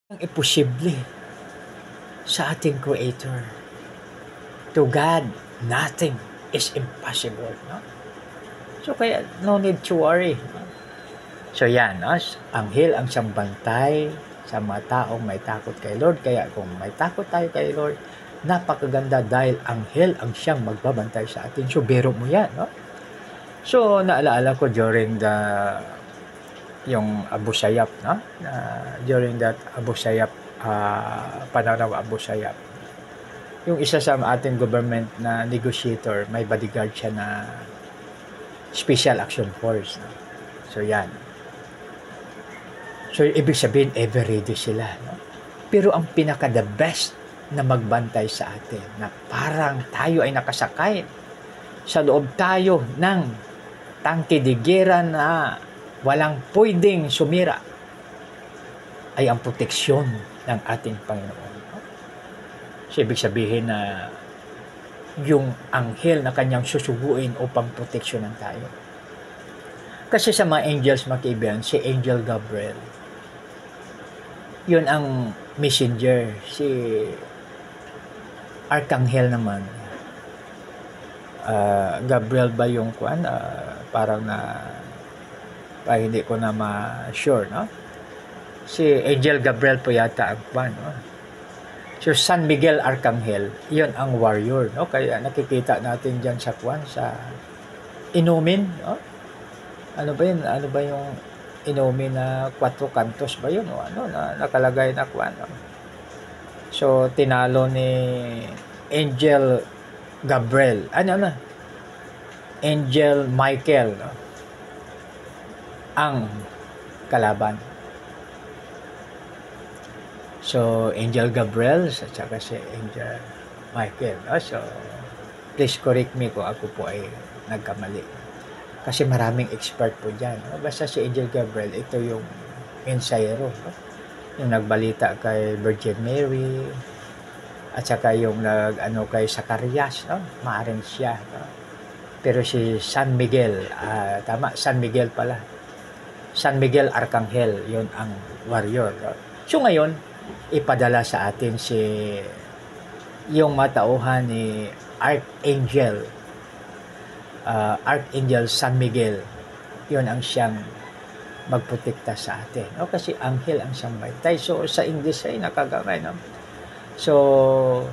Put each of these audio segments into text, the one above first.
Imposible sa ating Creator. To God, nothing is impossible. No? So kaya no need to worry. No? So yan, no? Anghel ang siyang bantay sa mga taong may takot kay Lord. Kaya kung may takot tayo kay Lord, napakaganda dahil anghel ang siyang magbabantay sa atin. So biro mo yan. No? So naalaala ko during yung Abu Sayyaf, no? During that Abu Sayyaf, panahon ng Abu Sayyaf, yung isa sa ating government na negotiator, may bodyguard siya na Special Action Force. No? So yan. So ibig sabihin, ever ready sila. No? Pero ang pinaka the best na magbantay sa atin, na parang tayo ay nakasakay sa loob tayo ng tangkidigira na walang pwedeng sumira, ay ang proteksyon ng ating Panginoon. So, ibig sabihin na yung anghel na kanyang susuguin upang proteksyonan tayo. Kasi sa mga angels, mga kaibigan, si Angel Gabriel, yun ang messenger. Si Arkanghel naman, Gabriel ba yung kuan? Parang hindi ko na ma-sure, no? Si Angel Gabriel po yata ang kuan, no? So, San Miguel Arcangel, yun ang warrior, no? Kaya nakikita natin dyan sa kuan, sa inumin, no? Ano ba yung inumin na 4 kantos ba yun? O ano, na nakalagay na kuan, no? So, tinalo ni Angel Gabriel, Angel Michael, no? Ang kalaban. So, Angel Gabriel at saka si Angel Michael. No? So, please correct me kung ako po ay nagkamali. Kasi maraming expert po dyan. No? Basta si Angel Gabriel, ito yung mensahero. No? Yung nagbalita kay Virgin Mary at saka yung kay Zacarias. No? Maaring siya. No? Pero si San Miguel, tama, San Miguel pala. San Miguel Arcangel, yun ang warrior. So ngayon, ipadala sa atin yung matauhan ni Archangel San Miguel. Yun ang siyang magprotekta sa atin. No? Kasi anghel ang siyang bantay. So sa English ay nakagamay. No? So,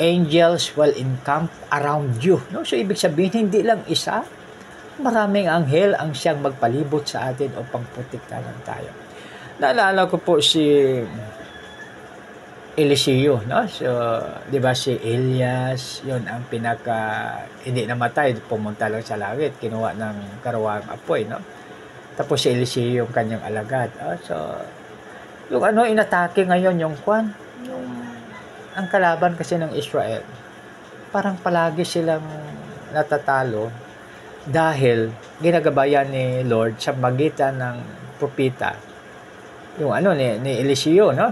angels will encamp around you. No? So ibig sabihin, hindi lang isa, maraming anghel ang siyang magpalibot sa atin upang protektahan tayo. Naalala ko po si Eliseo, no? So, 'di ba si Elias, 'yon ang hindi namatay, pumunta lang sa langit, kinuha ng karawang apoy, no? Tapos si Eliseo yung kanyang alagad. So, yung inatake ngayon yung ang kalaban kasi ng Israel. Parang palagi silang natatalo dahil ginagabayan ni Lord sa magitan ng propeta yung ni Eliseo, no?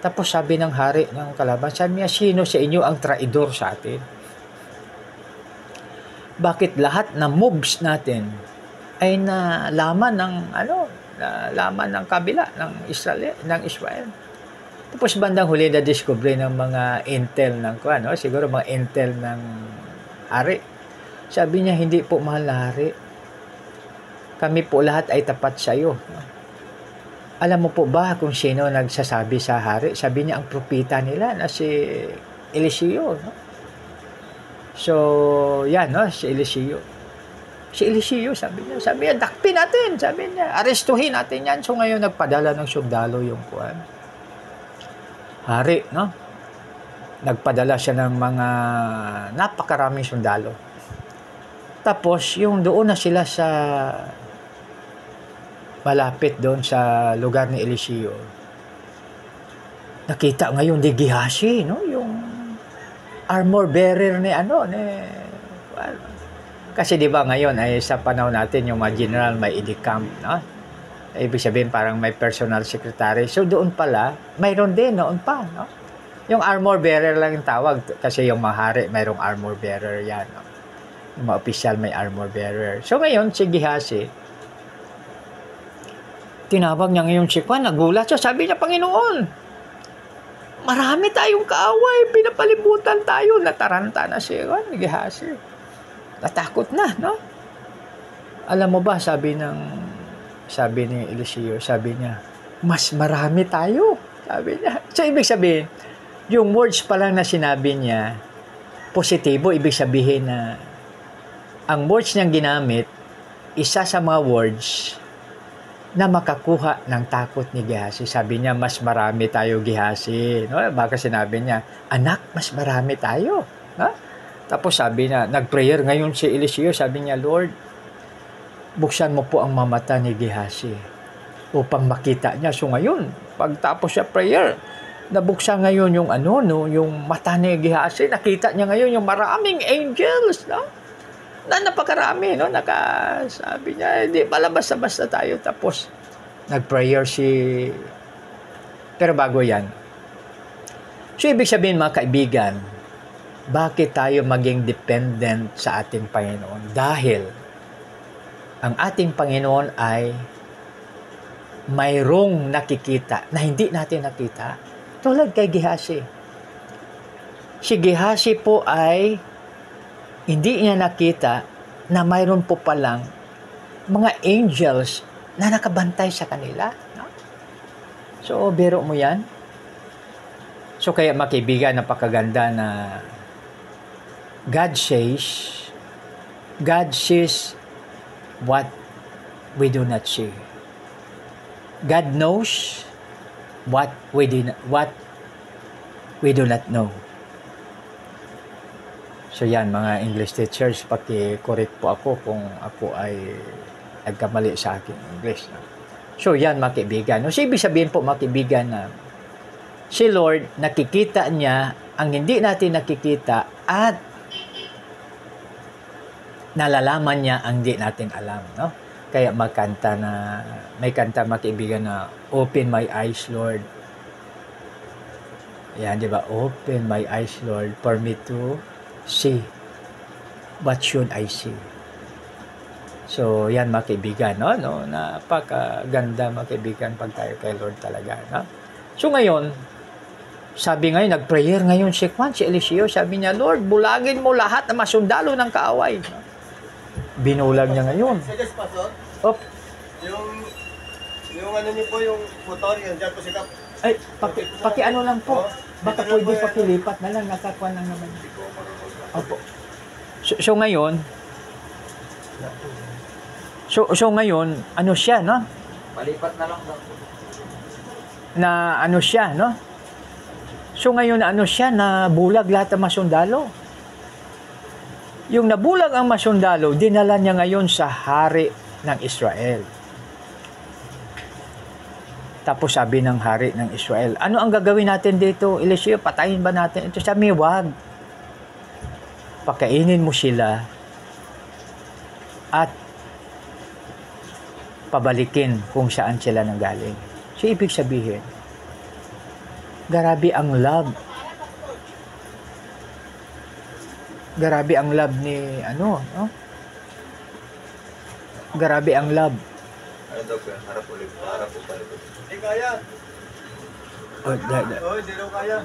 Tapos sabi ng hari ng kalaban, sabi niya, sino sa inyo ang traidor sa atin? Bakit lahat ng moves natin ay nalaman ng kabila ng Israel? Tapos bandang huli na discover ng mga intel ng siguro mga intel ng hari. Sabi niya, hindi po mahal na hari. Kami po lahat ay tapat sa iyo. Alam mo po ba kung sino nagsasabi sa hari? Sabi niya, ang propeta nila na si Eliseo. No? So, yan, no? Si Eliseo. Si Eliseo, sabi niya, dakpin natin. Sabi niya, arestuhin natin yan. So, ngayon nagpadala ng sundalo yung hari, no? Nagpadala siya ng mga napakaraming sundalo. Tapos, yung doon na sila sa malapit doon sa lugar ni Eliseo. Nakita ngayon ni Gehazi, no? Yung armor bearer kasi 'di ba ngayon ay sa panahon natin yung mga general may idicamp, no? Ibig sabihin parang may personal secretary. So doon pala, mayroon din noon pa, no? Yung armor bearer lang yung tawag kasi yung mga hari mayroong armor bearer yan, no? Yung mga opisyal may armor bearer. So ngayon si Gehazi, Tinawag niya ngayon si Juan, nagulat siya, sabi niya, Panginoon, marami tayong kaaway, pinapalibutan tayo, nataranta na si Juan, Gehazi. Natakot na, no? Alam mo ba, sabi ni Eliseo, sabi niya, mas marami tayo, sabi niya. So, ibig sabihin, yung words pa lang na sinabi niya, positibo, ibig sabihin na ang words niyang ginamit, isa sa mga words na makakuha ng takot ni Gehazi. Sabi niya, mas marami tayo, Gehazi. No? Baka sinabi niya, anak, mas marami tayo. No? Tapos sabi niya, nag-prayer ngayon si Eliseo, sabi niya, Lord, buksan mo po ang mamata ni Gehazi upang makita niya. So ngayon, pagtapos siya prayer, nabuksan ngayon yung yung mata ni Gehazi, nakita niya ngayon yung maraming angels, no? Na napakarami, no? Sabi niya, hindi pala basta-basta tayo. Tapos, nag-prayer pero bago yan. So, ibig sabihin mga kaibigan, bakit tayo maging dependent sa ating Panginoon? Dahil, ang ating Panginoon ay mayroong nakikita na hindi natin nakita. Tulad kay Gehazi. Si Gehazi po ay hindi niya nakita na mayroon po palang mga angels na nakabantay sa kanila. No? So, biro mo yan. So, kaya makibigan, napakaganda na God sees what we do not see. God knows what we do not know. So yan, mga English teachers, paki-correct po ako kung ako ay nagkamali sa aking English. So yan, mga kaibigan. So ibig sabihin po, mga kaibigan, na si Lord, nakikita niya ang hindi natin nakikita at nalalaman niya ang hindi natin alam. No? Kaya may kanta, mga kaibigan, na open my eyes, Lord. Yan, di ba? Open my eyes, Lord, for me to see. What should I see? So, yan mga kaibigan, no? Napakaganda mga kaibigan pag tayo kay Lord talaga, no? So, ngayon, sabi ngayon, nag-prayer ngayon si Juan, si Eliseo, sabi niya, Lord, bulagin mo lahat na masundalo ng kaaway. No? Binulag niya ngayon. Suggest, Pastor? Op. Yung ano niyo po, yung motor, yan dyan po si Kap. Ay, paki ano lang po. Baka pwede pakilipat na lang, nakakuha lang naman. Opo. So ngayon, ngayon, ano siya, no? Palipat na lang daw. Na ano siya, no? So ngayon, ano siya, na bulag lahat ng masundalo. Yung nabulag ang masundalo, dinala niya ngayon sa hari ng Israel. Tapos sabi ng hari ng Israel, ano ang gagawin natin dito? Eliseo, patayin ba natin? Ito sabi, wag. Pakainin mo sila at pabalikin kung saan sila nanggaling. So, ibig sabihin, grabe ang love. Grabe ang love ni, no? Grabe ang love. Ano daw po yan? Harap ulit. Harap po pala. Hindi kaya. Oh, hindi daw kaya.